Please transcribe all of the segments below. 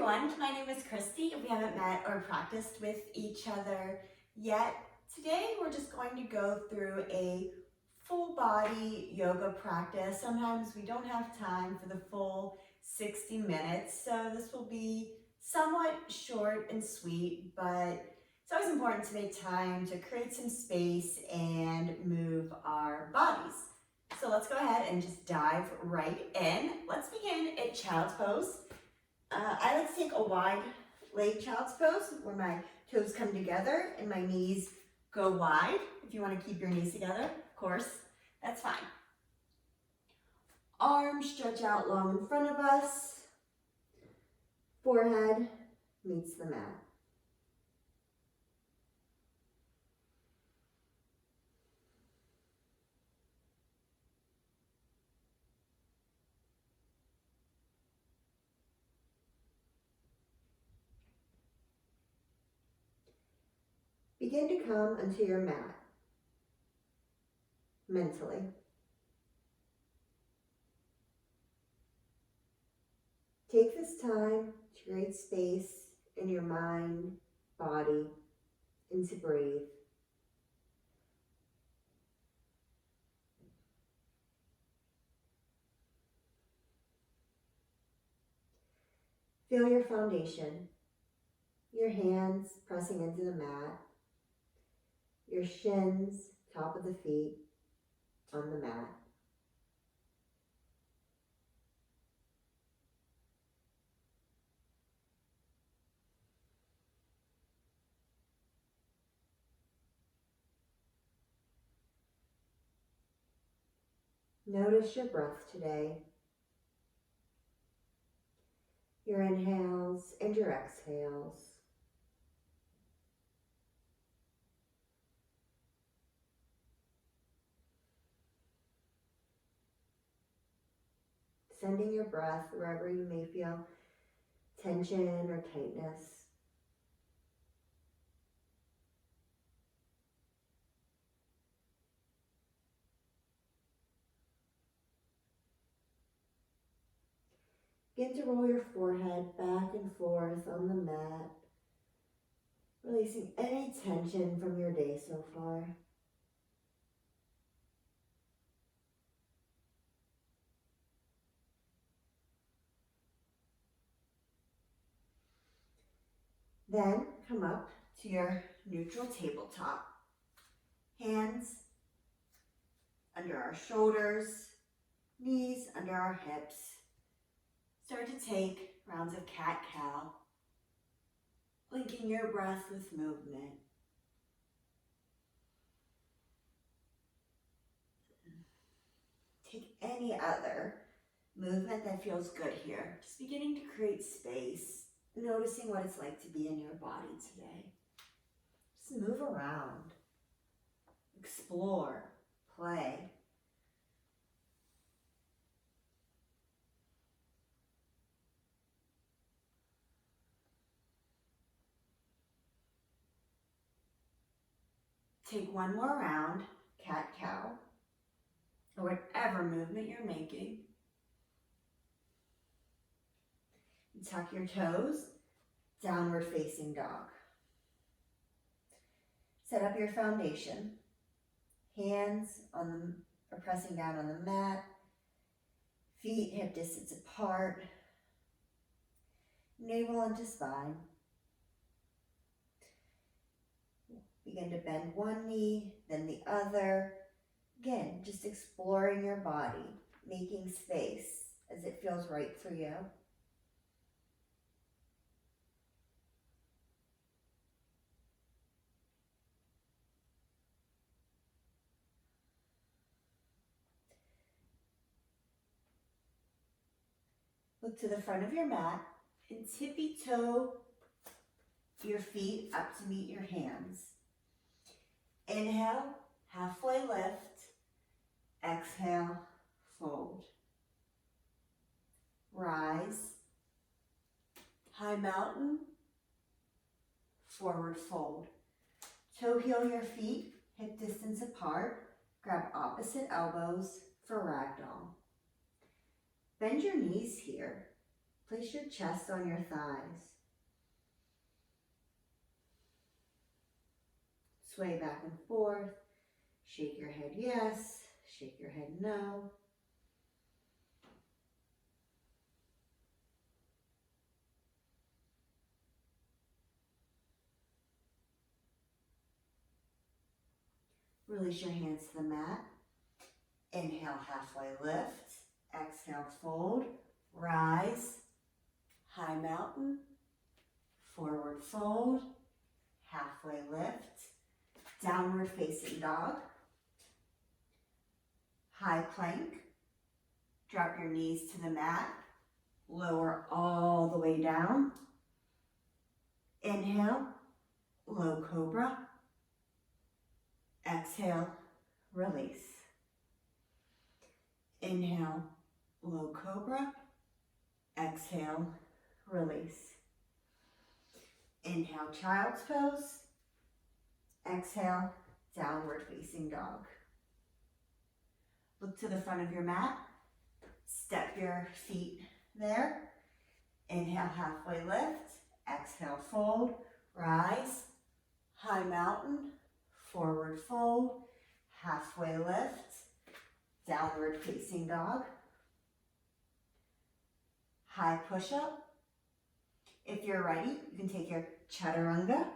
everyone, my name is Christy. We haven't met or practiced with each other yet. Today we're just going to go through a full body yoga practice. Sometimes we don't have time for the full 60 minutes, so this will be somewhat short and sweet, but it's always important to make time to create some space and move our bodies. So let's go ahead and just dive right in. Let's begin at child's pose. I like to take a wide leg child's pose where my toes come together and my knees go wide. If you want to keep your knees together, of course, that's fine. Arms stretch out long in front of us. Forehead meets the mat. Begin to come onto your mat, mentally. Take this time to create space in your mind, body, and to breathe. Feel your foundation, your hands pressing into the mat, your shins, top of the feet, on the mat. Notice your breath today, your inhales and your exhales. Sending your breath wherever you may feel tension or tightness. Begin to roll your forehead back and forth on the mat, releasing any tension from your day so far. Then come up to your neutral tabletop. Hands under our shoulders, knees under our hips. Start to take rounds of cat-cow, linking your breath with movement. Take any other movement that feels good here. Just beginning to create space, noticing what it's like to be in your body today. Just move around, explore, play. Take one more round, cat-cow, or whatever movement you're making. Tuck your toes, downward facing dog. Set up your foundation. Hands are pressing down on the mat. Feet hip distance apart. Navel into spine. Begin to bend one knee, then the other. Again, just exploring your body, making space as it feels right for you. Look to the front of your mat and tippy-toe your feet up to meet your hands. Inhale, halfway lift. Exhale, fold. Rise. High mountain. Forward fold. Toe heel your feet, hip distance apart. Grab opposite elbows for ragdoll. Bend your knees here. Place your chest on your thighs. Sway back and forth. Shake your head yes, shake your head no. Release your hands to the mat. Inhale, halfway lift. Exhale, fold. Rise. High mountain. Forward fold. Halfway lift. Downward facing dog. High plank. Drop your knees to the mat. Lower all the way down. Inhale, low cobra. Exhale, release. Inhale, low cobra. Exhale, release. Inhale, child's pose. Exhale, downward facing dog. Look to the front of your mat. Step your feet there. Inhale, halfway lift. Exhale, fold. Rise. High mountain. Forward fold. Halfway lift. Downward facing dog. High push-up. If you're ready, you can take your chaturanga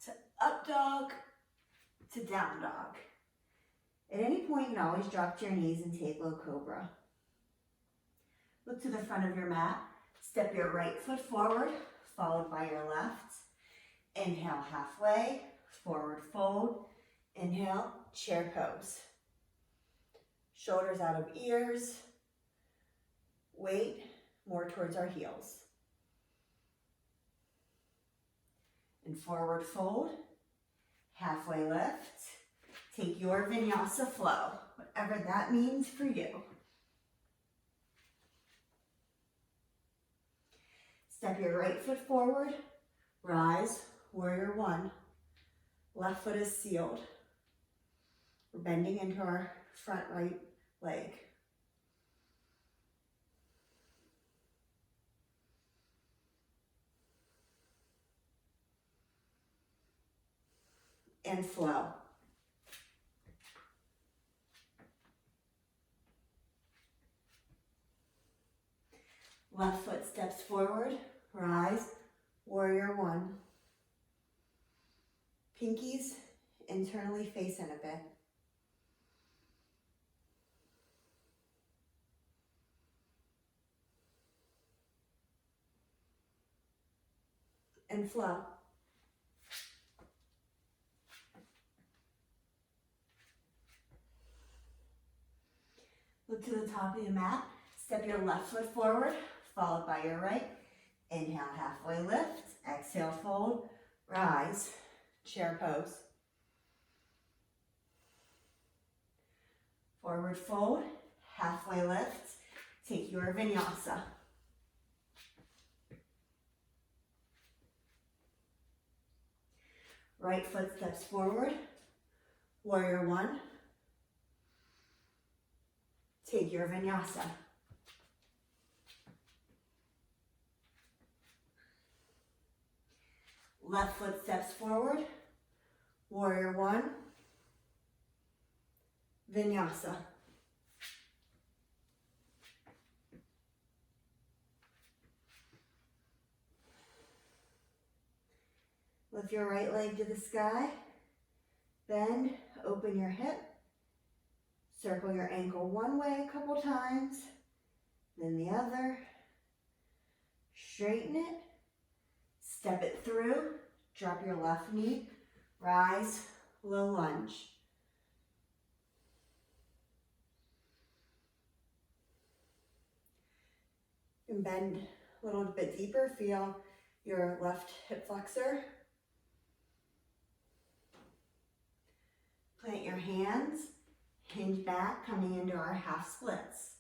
to up dog to down dog. At any point, you can always drop to your knees and take low cobra. Look to the front of your mat. Step your right foot forward, followed by your left. Inhale, halfway, forward fold. Inhale, chair pose. Shoulders out of ears. Weight more towards our heels. And forward fold, halfway lift. Take your vinyasa flow, whatever that means for you. Step your right foot forward, rise, warrior one. Left foot is sealed. We're bending into our front right leg. And flow. Left foot steps forward, rise, warrior one. Pinkies internally face in a bit. And flow. Look to the top of your mat. Step your left foot forward, followed by your right. Inhale, halfway lift. Exhale, fold. Rise, chair pose. Forward fold, halfway lift. Take your vinyasa. Right foot steps forward, warrior one. Take your vinyasa. Left foot steps forward, warrior one, vinyasa. Lift your right leg to the sky, bend, open your hip, circle your ankle one way a couple times, then the other, straighten it, step it through, drop your left knee, rise, low lunge. And bend a little bit deeper, feel your left hip flexor. Plant your hands, hinge back, coming into our half splits.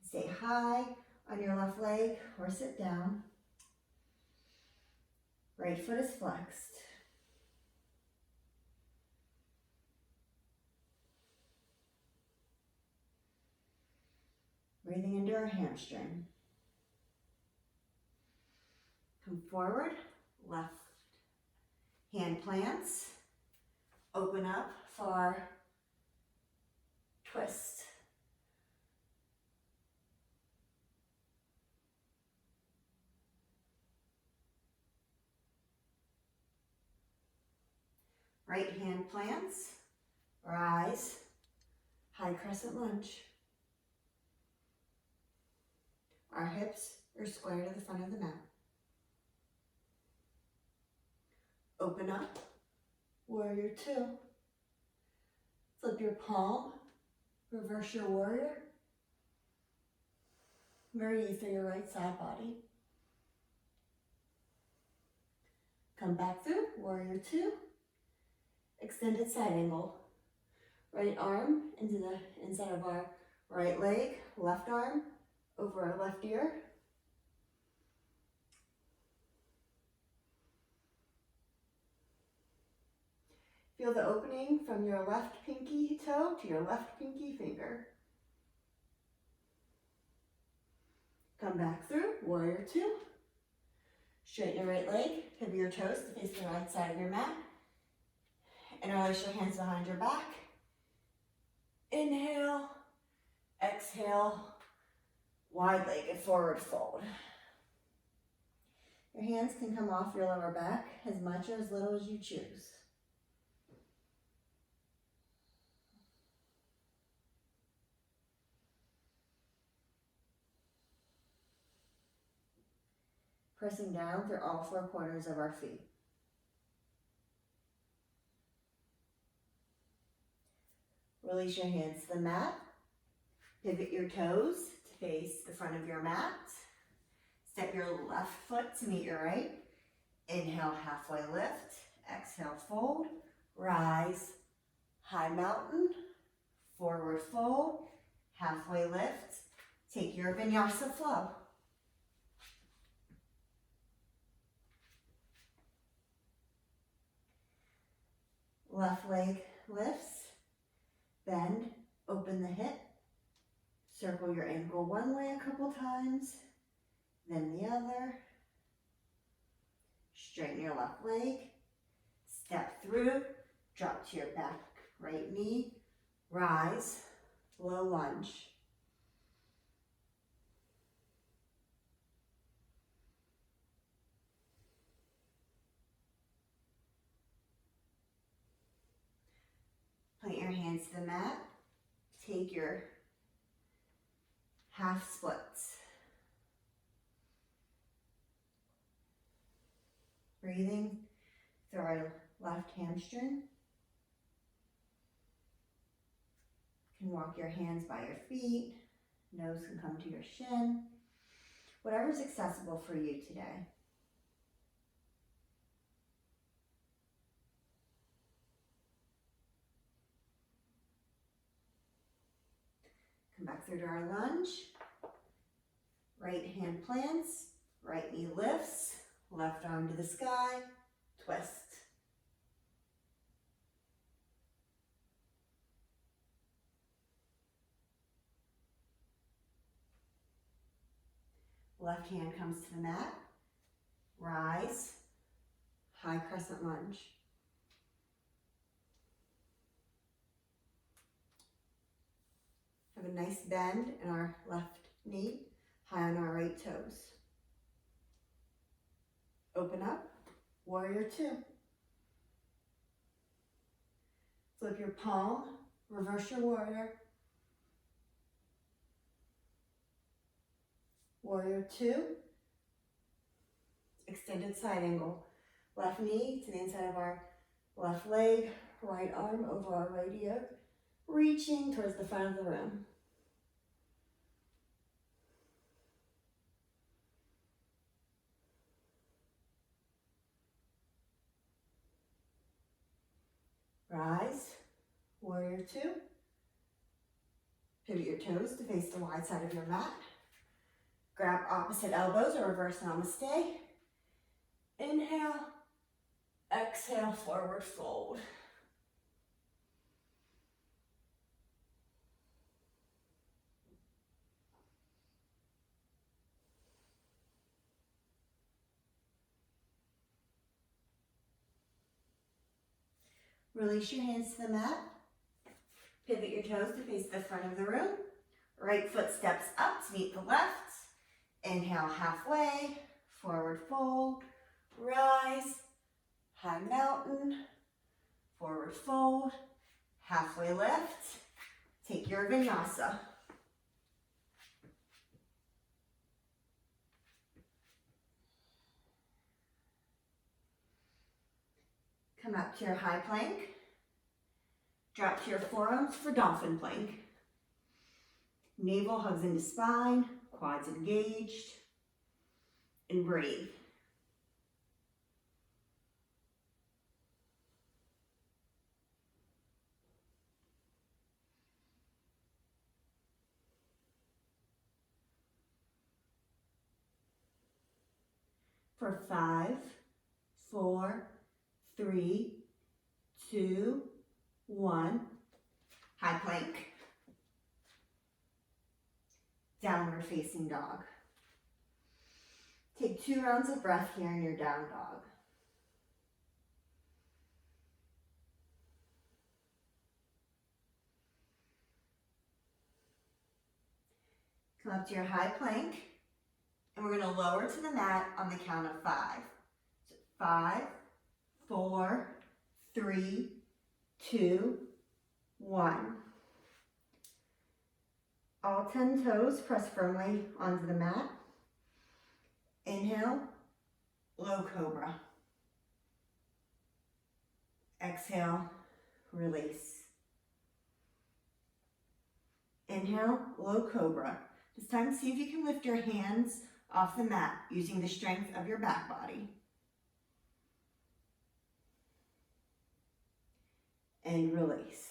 Stay high on your left leg or sit down. Right foot is flexed. Breathing into our hamstring. Come forward, left hand plants. Open up for twist. Right hand plants, rise, high crescent lunge. Our hips are square to the front of the mat. Open up, warrior two. Flip your palm, reverse your warrior. Breathe through your right side body. Come back through, warrior two. Extended side angle. Right arm into the inside of our right leg, left arm over our left ear. Feel the opening from your left pinky toe to your left pinky finger. Come back through, warrior two. Straighten your right leg, pivot your toes to face the right side of your mat. Interlace your hands behind your back. Inhale, exhale, wide-legged forward fold. Your hands can come off your lower back as much or as little as you choose. Pressing down through all four corners of our feet. Release your hands to the mat. Pivot your toes to face the front of your mat. Step your left foot to meet your right. Inhale, halfway lift. Exhale, fold. Rise, high mountain. Forward fold. Halfway lift. Take your vinyasa flow. Left leg lifts. Bend, open the hip. Circle your ankle one way a couple times, then the other. Straighten your left leg. Step through, drop to your back right knee. Rise, low lunge. Plant your hands to the mat. Take your half splits. Breathing through our left hamstring. You can walk your hands by your feet. Nose can come to your shin. Whatever's accessible for you today. Come back through to our lunge. Right hand plants, right knee lifts, left arm to the sky, twist. Left hand comes to the mat, rise, high crescent lunge. Have a nice bend in our left knee, high on our right toes. Open up, warrior two. Flip your palm, reverse your warrior. Warrior two. Extended side angle. Left knee to the inside of our left leg, right arm over our right ear, reaching towards the front of the room. Rise, warrior two. Pivot your toes to face the wide side of your mat. Grab opposite elbows or reverse namaste. Inhale, exhale, forward fold. Release your hands to the mat. Pivot your toes to face the front of the room. Right foot steps up to meet the left. Inhale halfway, forward fold, rise, high mountain, forward fold, halfway lift. Take your vinyasa. Come up to your high plank. Drop to your forearms for dolphin plank. Navel hugs into spine, quads engaged, and breathe. For 5, 4, 3, 2, 1. High plank. Downward facing dog. Take 2 rounds of breath here in your down dog. Come up to your high plank, and we're going to lower to the mat on the count of 5. So 5, 4, 3, 2, 1. All 10 toes press firmly onto the mat. Inhale, low cobra. Exhale, release. Inhale, low cobra. This time, see if you can lift your hands off the mat using the strength of your back body. And release.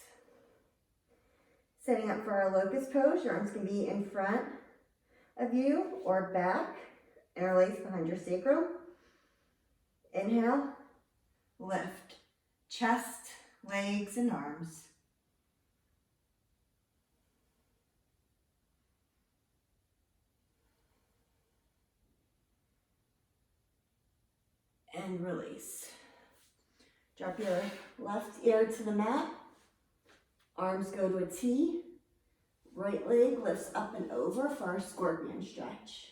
Setting up for our locust pose, your arms can be in front of you or back, interlace behind your sacrum. Inhale, lift, chest, legs, and arms. And release. Drop your left ear to the mat. Arms go to a T. Right leg lifts up and over for our scorpion stretch.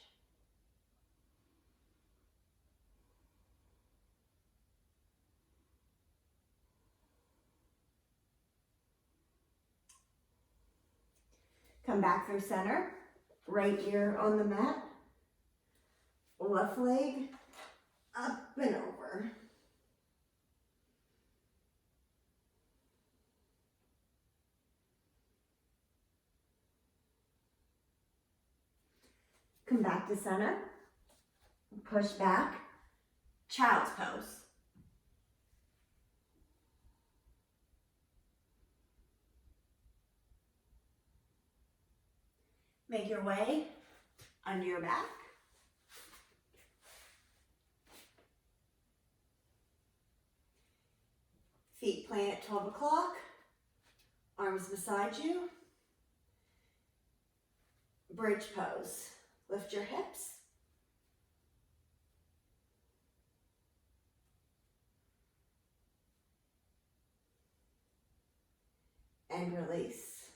Come back through center. Right ear on the mat. Left leg up and over. Come back to center. Push back. Child's pose. Make your way under your back. Feet plant at 12 o'clock. Arms beside you. Bridge pose. Lift your hips. And release.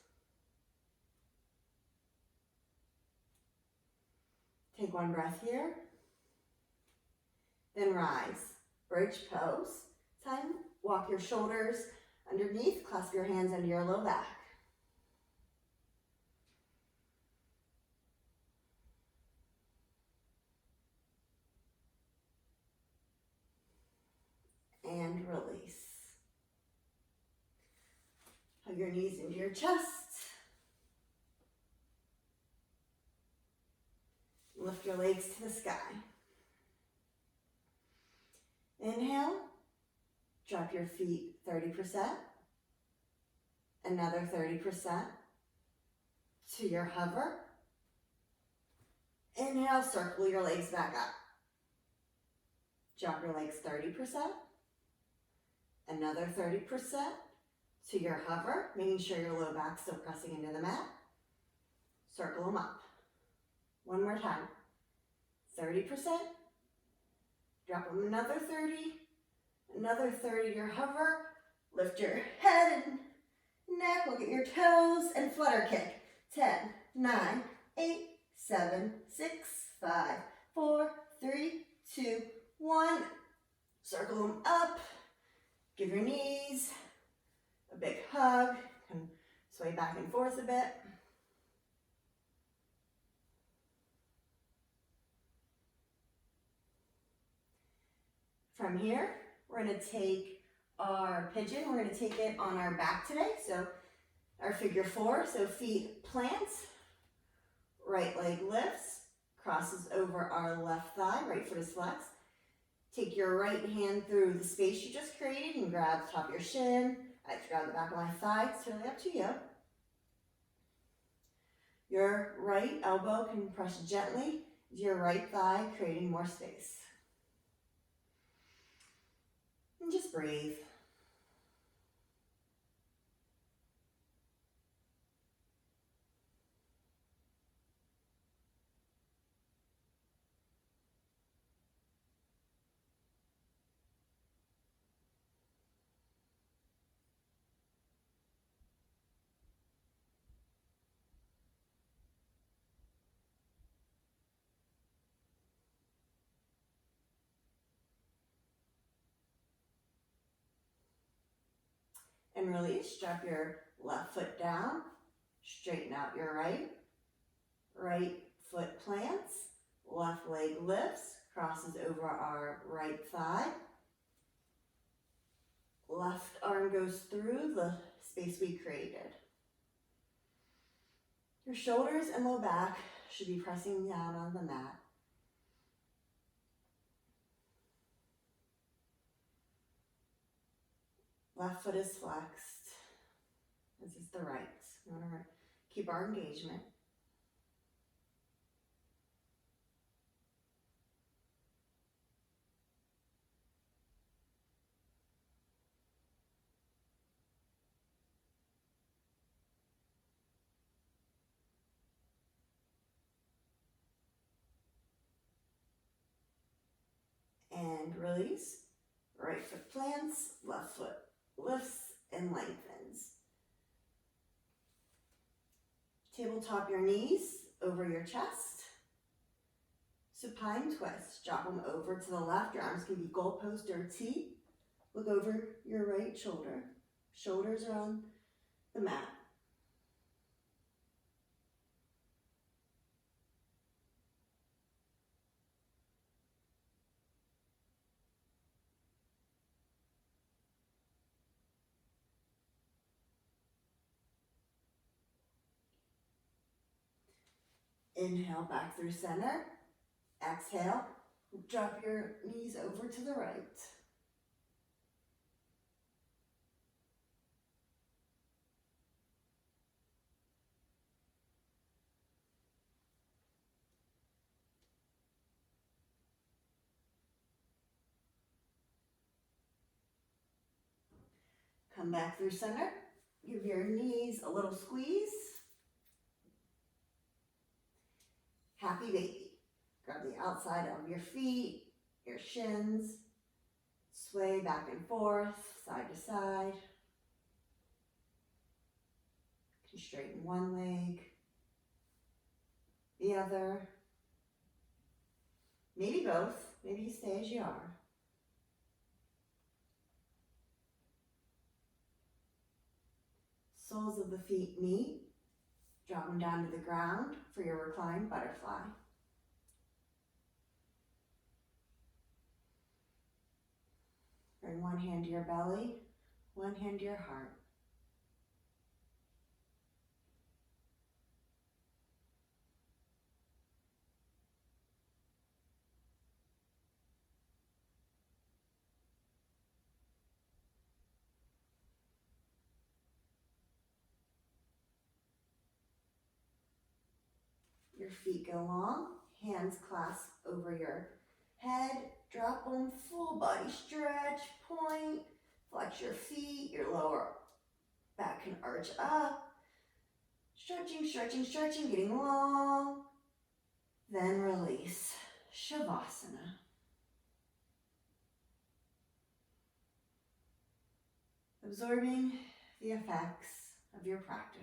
Take one breath here. Then rise. Bridge pose. Time, walk your shoulders underneath, clasp your hands under your low back. And release. Hug your knees into your chest. Lift your legs to the sky. Inhale. Drop your feet 30%. Another 30% to your hover. Inhale, circle your legs back up. Drop your legs 30%. Another 30% to your hover, making sure your low back's still pressing into the mat. Circle them up. One more time. 30%. Drop them another 30. Another 30 to your hover. Lift your head and neck, look at your toes, and flutter kick. 10, 9, 8, 7, 6, 5, 4, 3, 2, 1. Circle them up. Give your knees a big hug. And sway back and forth a bit. From here, we're going to take our pigeon. We're going to take it on our back today. So our figure 4. So feet plant, right leg lifts, crosses over our left thigh, right foot is flexed. Take your right hand through the space you just created and grab the top of your shin. I like to grab the back of my thigh. It's totally up to you. Your right elbow can press gently to your right thigh, creating more space. And just breathe. And release. Drop your left foot down. Straighten out your right. Right foot plants. Left leg lifts. Crosses over our right thigh. Left arm goes through the space we created. Your shoulders and low back should be pressing down on the mat. Left foot is flexed, as is the right. We want to keep our engagement. And release. Right foot plants, left foot lifts and lengthens. Tabletop your knees over your chest. Supine twist. Drop them over to the left. Your arms can be goalpost or T. Look over your right shoulder. Shoulders are on the mat. Inhale back through center. Exhale. Drop your knees over to the right. Come back through center. Give your knees a little squeeze. Happy baby. Grab the outside of your feet, your shins. Sway back and forth, side to side. You can straighten one leg, the other. Maybe both. Maybe you stay as you are. Soles of the feet meet. Drop them down to the ground for your reclined butterfly. Bring one hand to your belly, one hand to your heart. Your feet go long, hands clasp over your head, drop them, full body stretch, point, flex your feet, your lower back can arch up. Stretching, stretching, stretching, getting long. Then release, Shavasana. absorbing the effects of your practice.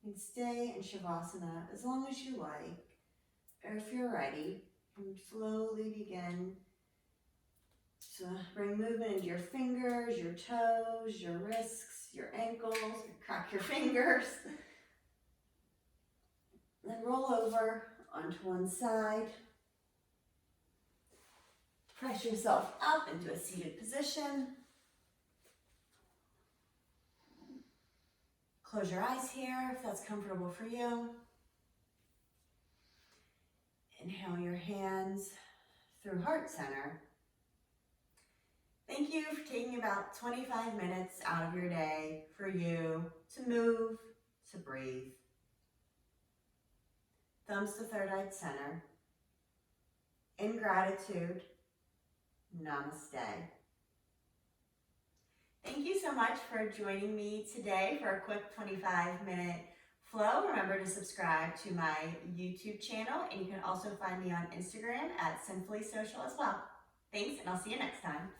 And stay in Shavasana as long as you like, or if you're ready, you can slowly begin to bring movement into your fingers, your toes, your wrists, your ankles, crack your fingers. Then roll over onto one side. Press yourself up into a seated position. Close your eyes here if that's comfortable for you. Inhale your hands through heart center. Thank you for taking about 25 minutes out of your day for you to move, to breathe. Thumbs to third eye center. In gratitude, namaste. Thank you so much for joining me today for a quick 25-minute flow. Remember to subscribe to my YouTube channel, and you can also find me on Instagram at Sinfully Social as well. Thanks, and I'll see you next time.